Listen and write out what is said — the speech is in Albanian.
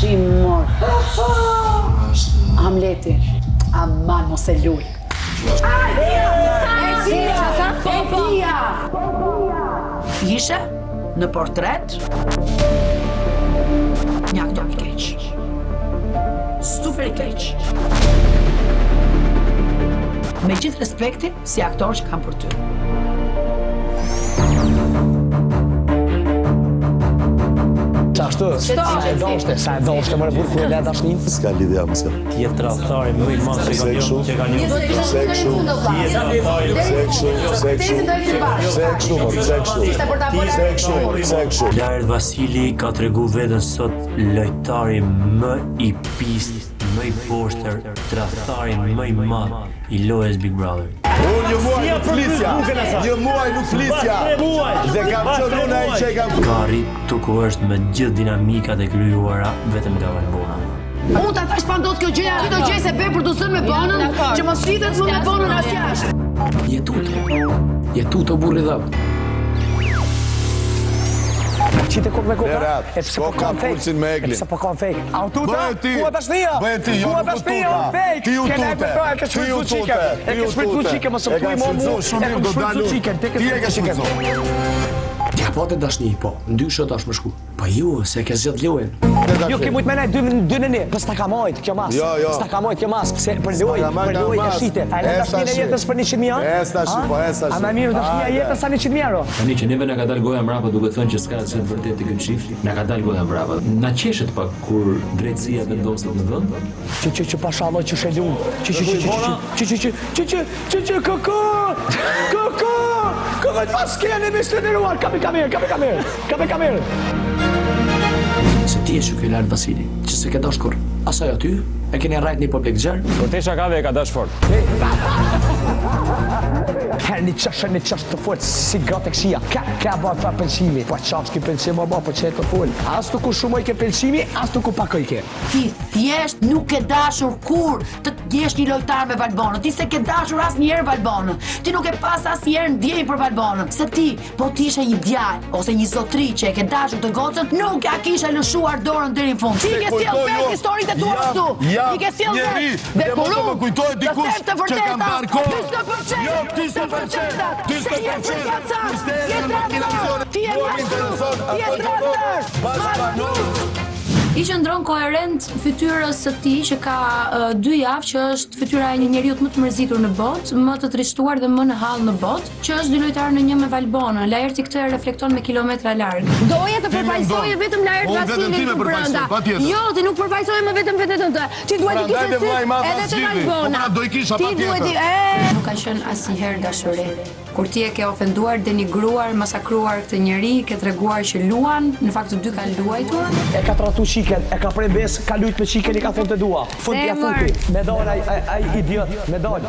Shim mor. Hamleti, aman mos e luj. Ishe në portret një aktor i keq. Super i keq. Me gjithë respektin si aktor që kam për ty. Sa e doshte më rëpur kur e le dashnin? S'ka lidhja më s'ka. Tjetë traftari më i madh që ka një. Lajert Vasili ka tregu veten sot lojtari më i pist, më i poshtër, traftari më i madh i lojës Big Brother. Një muaj nuk flisja. Dhe kam qënë unë ai që e kam. Ka arritur ku është me gjithë dinamikat e krijuara vetëm nga Valbona. Unë ta thash pa ndodh kjo gjëja, këto gjë se bëj për të thënë me Bonën, që mos flitet më me Bonën as jashtë. Jetuto burri dhap. Qite kok me koka? Berat, koka pulsin me eglin. Pse po kam fake? Aututa? Bëhe ti. Ku e dashnia? Bëhe ti, jo nuk u tuta. Ti u tute. Ti u tute. E ke shpërtu qike, mos e kuj mu. Shumë mirë do dalu. Ti e ke shpërtu. Ja po të dashni, po, ndyshë është më shku. Po ju, se ke zgjat lojën. Jo ke mujt me ne 2-1, po s'ta ka mojt kjo mas. S'ta ka mojt kjo mas, pse për lojë e shite. A le dashnin e jetës për 100.000 euro? Esta. A më mirë dashnia e jetës sa 100.000 euro? Tani që neve na ka dalë goja mbrapa duke thënë që s'ka se vërtet të këtë shifli, na ka dalë goja mbrapa. Na qeshet pak kur drejtësia vendoset në vend. Që pashallo që shelun. Koko të faskene me shteneruar, kamer. Se ti e shuke Lajert Vasili, që se ke dash kur. Asaj aty, e keni rajt një publik gjerë. Kur ti shakave e ka dash fort. Herë një qash të fort, si gratë e këshia. Ka bërë fa pëlqimi. Po qash ki pëlqim, po që e të full. As të ku shumoj ke pëlqimi, as të ku pakoj ke. Ti thjesht nuk ke dashur kur të jesh një lojtar me Valbonën. Ti se ke dashur asnjëherë Valbonën. Ti nuk e pas asnjëherë ndjenjë për Valbonën. Se ti, po ti ishe një djalë ose një zotri që e ke dashur të gocën, nuk ja kishe lëshuar dorën deri në fund. Ti ke sjell vetë historitë tua këtu. Ti ke sjell vetë. Dhe kur më kujtohet dikush që kam parë kohë. 40%. I qëndron koherent fytyrës së tij që ka 2 javë që është fytyra e një njeriu më të mërzitur në botë, më të trishtuar dhe më në hall në botë, që është dy lojtarë në një me Valbonën. Lajerti këtë reflekton me kilometra larg. Doje të përfaqësoje vetëm Lajert Vasilin këtu brenda. Jo, ti nuk përfaqësoje më vetëm veten tënde. Ti duhet të kishe edhe të Valbona. Ti duhet nuk ka qenë asnjëherë dashuri. Kur ti e ke ofenduar, denigruar, masakruar këtë njeri, ke treguar që luan, në fakt të dy kanë luajtur. E ka tratu qiken, e ka prej bes, ka lujt me qiken, i ka thonë të dua. Fund t'ja futi, me dal ai idiot, me dal.